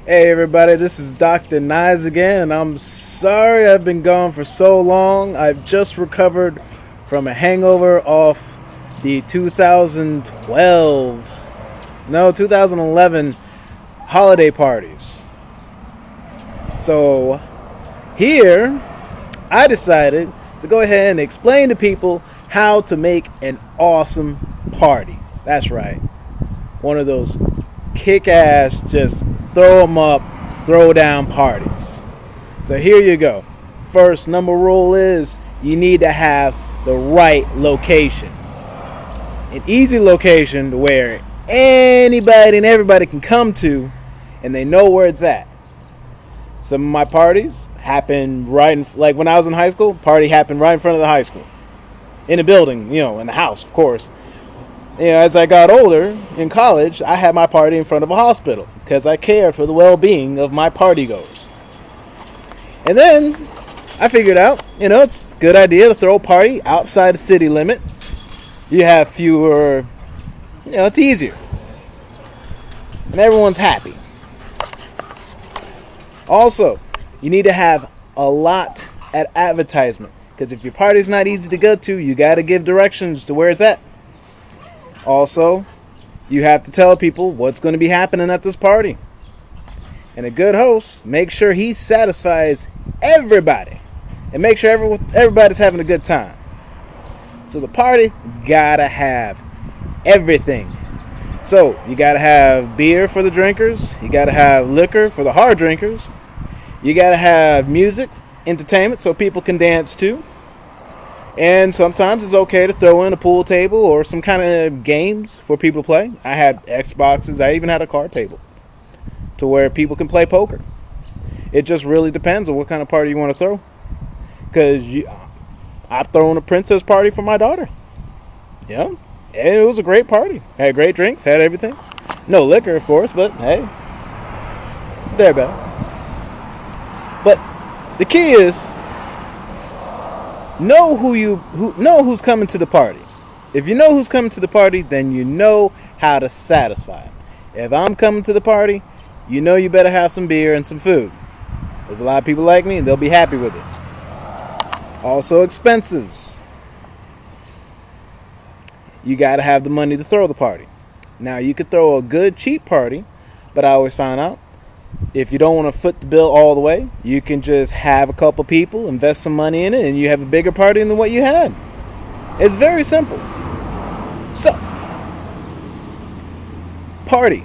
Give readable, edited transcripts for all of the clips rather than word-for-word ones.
Hey everybody, this is Dr. Nyes again, and I'm sorry I've been gone for so long. I've just recovered from a hangover off the 2011 holiday parties. So here, I decided to go ahead and explain to people how to make an awesome party. That's right. One of those kick-ass, just throw them up, throw down parties. So here you go. First, number rule is you need to have the right location. An easy location where anybody and everybody can come to and they know where it's at. Some of my parties happened like when I was in high school, party happened right in front of the high school. In a building, in the house, of course. As I got older in college, I had my party in front of a hospital because I cared for the well-being of my partygoers. And then I figured out, it's a good idea to throw a party outside the city limit. You have fewer, it's easier. And everyone's happy. Also, you need to have a lot at advertisement because if your party's not easy to go to, you got to give directions to where it's at. Also, you have to tell people what's going to be happening at this party. And a good host makes sure he satisfies everybody and make sure everybody's having a good time. So the party gotta have everything. So you gotta have beer for the drinkers. You gotta have liquor for the hard drinkers. You gotta have music, entertainment, so people can dance too. And sometimes it's okay to throw in a pool table or some kind of games for people to play. I had Xboxes. I even had a card table to where people can play poker. It just really depends on what kind of party you want to throw. Because I've thrown a princess party for my daughter. Yeah. And it was a great party. Had great drinks. Had everything. No liquor, of course. But, hey. They're better. But the key is know who's coming to the party. If you know who's coming to the party, then you know how to satisfy them. If I'm coming to the party, you better have some beer and some food. There's a lot of people like me, and they'll be happy with it. Also, expenses. You got to have the money to throw the party. Now, you could throw a good, cheap party, but I always found out if you don't want to foot the bill all the way, you can just have a couple people, invest some money in it, and you have a bigger party than what you had. It's very simple. So, party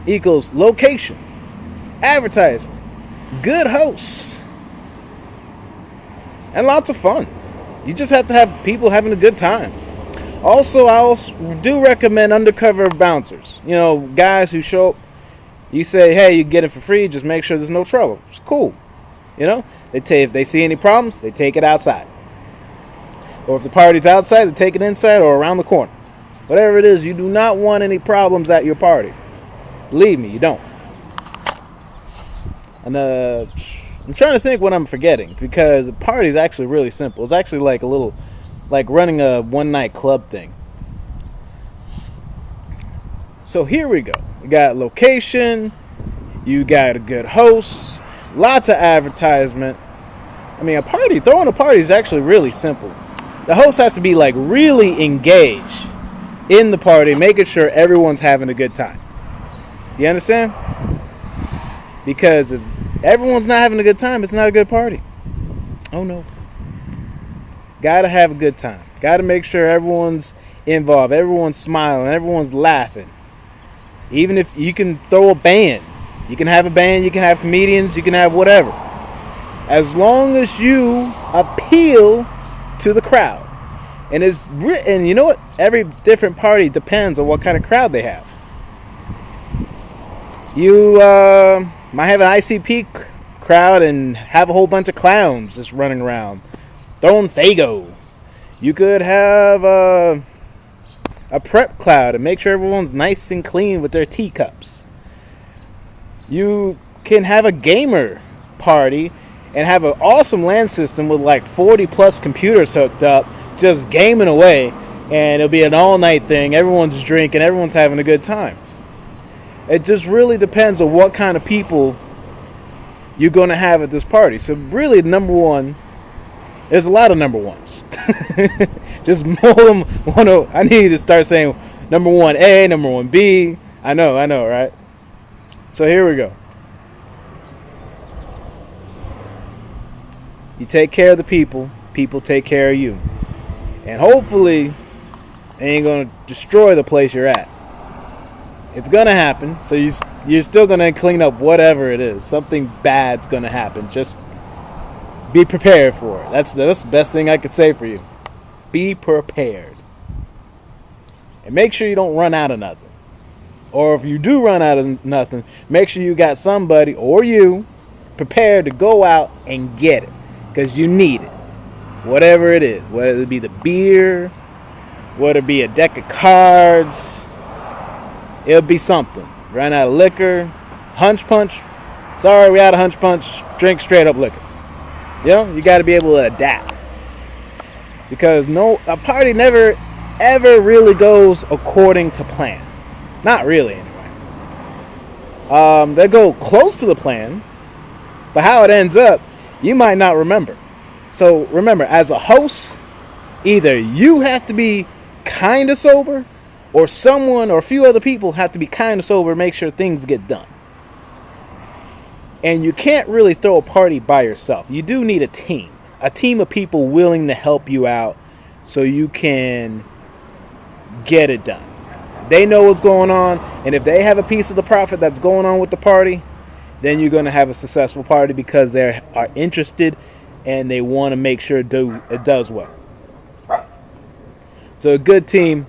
equals location, advertisement, good hosts, and lots of fun. You just have to have people having a good time. Also, I do recommend undercover bouncers. Guys who show up. You say, hey, you get it for free. Just make sure there's no trouble. It's cool. If they see any problems, they take it outside. Or if the party's outside, they take it inside or around the corner. Whatever it is, you do not want any problems at your party. Believe me, you don't. And I'm trying to think what I'm forgetting because the party is actually really simple. It's actually like running a one-night club thing. So here we go. You got location, you got a good host, lots of advertisement. Throwing a party is actually really simple. The host has to be really engaged in the party, making sure everyone's having a good time. You understand? Because if everyone's not having a good time, it's not a good party. Oh no. Gotta have a good time. Gotta make sure everyone's involved, everyone's smiling, everyone's laughing. Even if you can throw a band. You can have a band, you can have comedians, you can have whatever. As long as you appeal to the crowd. And you know what? Every different party depends on what kind of crowd they have. You might have an ICP crowd and have a whole bunch of clowns just running around throwing Faygo. You could have a prep cloud and make sure everyone's nice and clean with their teacups. You can have a gamer party and have an awesome LAN system with 40 plus computers hooked up, just gaming away, and it'll be an all-night thing. Everyone's drinking, everyone's having a good time. It just really depends on what kind of people you're going to have at this party. So really, number one, there's a lot of number ones. Just mold them. I need to start saying number 1A, number 1B. I know, right? So here we go. You take care of the people, people take care of you. And hopefully, they ain't going to destroy the place you're at. It's going to happen, so you're still going to clean up whatever it is. Something bad's going to happen. Just be prepared for it. That's the best thing I could say for you. Be prepared. And make sure you don't run out of nothing. Or if you do run out of nothing, make sure you got somebody or you prepared to go out and get it. Because you need it. Whatever it is. Whether it be the beer, whether it be a deck of cards, it'll be something. Ran out of liquor, hunch punch. Sorry, we out of hunch punch. Drink straight up liquor. You got to be able to adapt. Because a party never, ever really goes according to plan. Not really, anyway. They go close to the plan, but how it ends up, you might not remember. So remember, as a host, either you have to be kind of sober, or someone or a few other people have to be kind of sober to make sure things get done. And you can't really throw a party by yourself. You do need a team of people willing to help you out so you can get it done. They know what's going on, and if they have a piece of the profit that's going on with the party, then you're going to have a successful party because they are interested and they want to make sure it does well. So a good team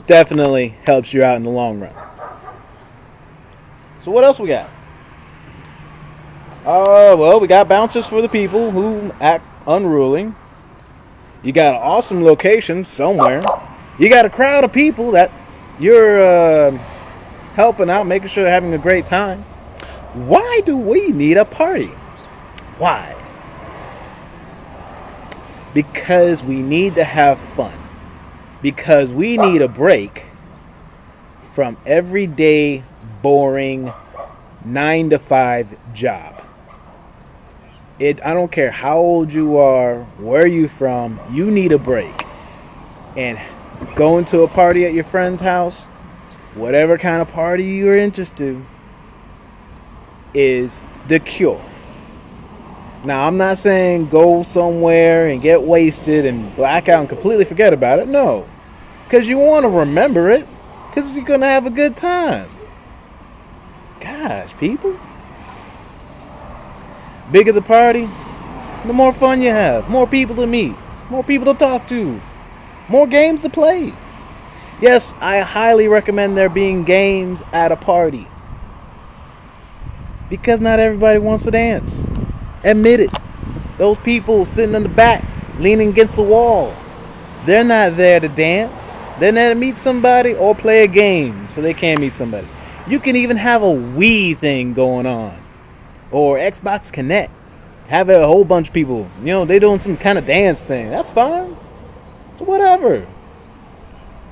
definitely helps you out in the long run. So what else we got? Well, we got bouncers for the people who act unruly. You got an awesome location somewhere. You got a crowd of people that you're helping out, making sure they're having a great time. Why do we need a party? Why? Because we need to have fun. Because we need a break from everyday, boring, 9-to-5 job. I don't care how old you are, where you from, you need a break. And going to a party at your friend's house, whatever kind of party you're interested in, is the cure. Now, I'm not saying go somewhere and get wasted and black out and completely forget about it. No. Because you want to remember it. Because you're going to have a good time. Gosh, people. Bigger the party, the more fun you have. More people to meet. More people to talk to. More games to play. Yes, I highly recommend there being games at a party. Because not everybody wants to dance. Admit it. Those people sitting in the back, leaning against the wall, they're not there to dance. They're there to meet somebody or play a game so they can meet somebody. You can even have a Wii thing going on. Or Xbox Connect. Have a whole bunch of people. They doing some kind of dance thing. That's fine. So whatever.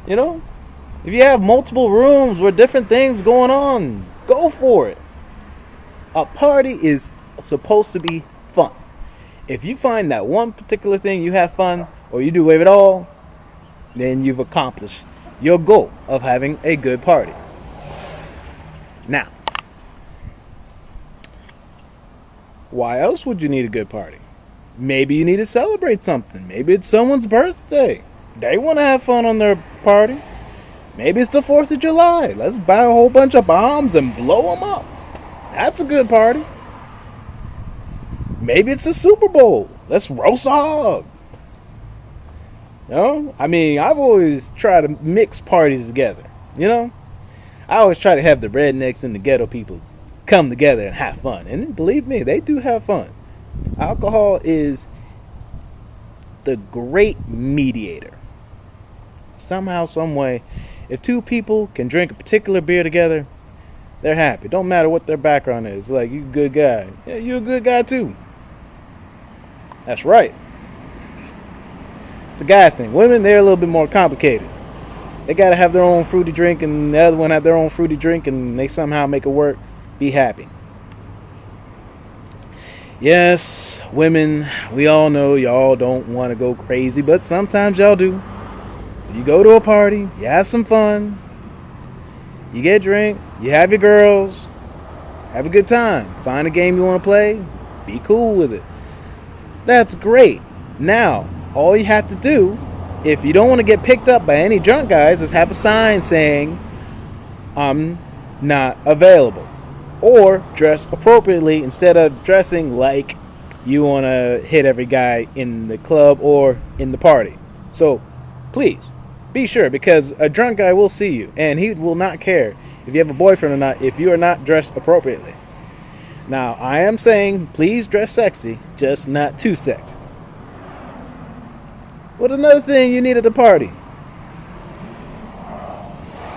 If you have multiple rooms with different things going on, go for it. A party is supposed to be fun. If you find that one particular thing you have fun, or you do with it all, then you've accomplished your goal of having a good party. Now, why else would you need a good party? Maybe you need to celebrate something. Maybe it's someone's birthday. They want to have fun on their party. Maybe it's the 4th of July. Let's buy a whole bunch of bombs and blow them up. That's a good party. Maybe it's a Super Bowl. Let's roast a hog. I've always tried to mix parties together. I always try to have the rednecks and the ghetto people come together and have fun. And believe me, they do have fun. Alcohol is the great mediator. Somehow, some way, if two people can drink a particular beer together, they're happy. Don't matter what their background is. Like, you a good guy. Yeah, you a good guy too. That's right. It's a guy thing. Women, they're a little bit more complicated. They gotta have their own fruity drink, and the other one have their own fruity drink, and they somehow make it work. Be happy. Yes, women, we all know y'all don't want to go crazy, but sometimes y'all do. So you go to a party, you have some fun, you get a drink, you have your girls, have a good time. Find a game you want to play, be cool with it. That's great. Now, all you have to do, if you don't want to get picked up by any drunk guys, is have a sign saying, I'm not available. Or dress appropriately instead of dressing like you want to hit every guy in the club or in the party. So, please, be sure, because a drunk guy will see you, and he will not care if you have a boyfriend or not if you are not dressed appropriately. Now, I am saying, please dress sexy, just not too sexy. What another thing you need at the party?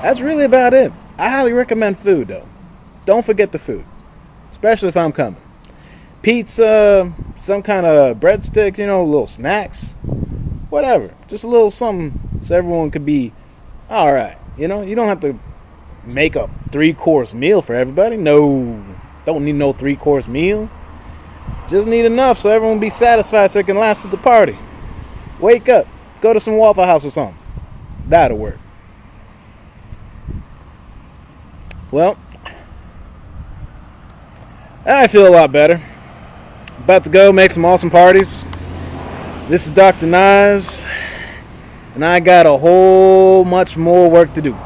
That's really about it. I highly recommend food, though. Don't forget the food, especially if I'm coming. Pizza, some kind of breadstick, little snacks, whatever. Just a little something so everyone could be all right. You don't have to make a 3-course meal for everybody. No, don't need no 3-course meal. Just need enough so everyone be satisfied so it can last at the party. Wake up, go to some Waffle House or something. That'll work. Well, I feel a lot better. About to go make some awesome parties. This is Dr. Nas, and I got a whole much more work to do.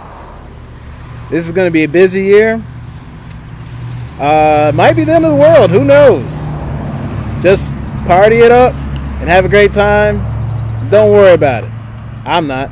This is going to be a busy year. Might be the end of the world. Who knows? Just party it up and have a great time. Don't worry about it. I'm not.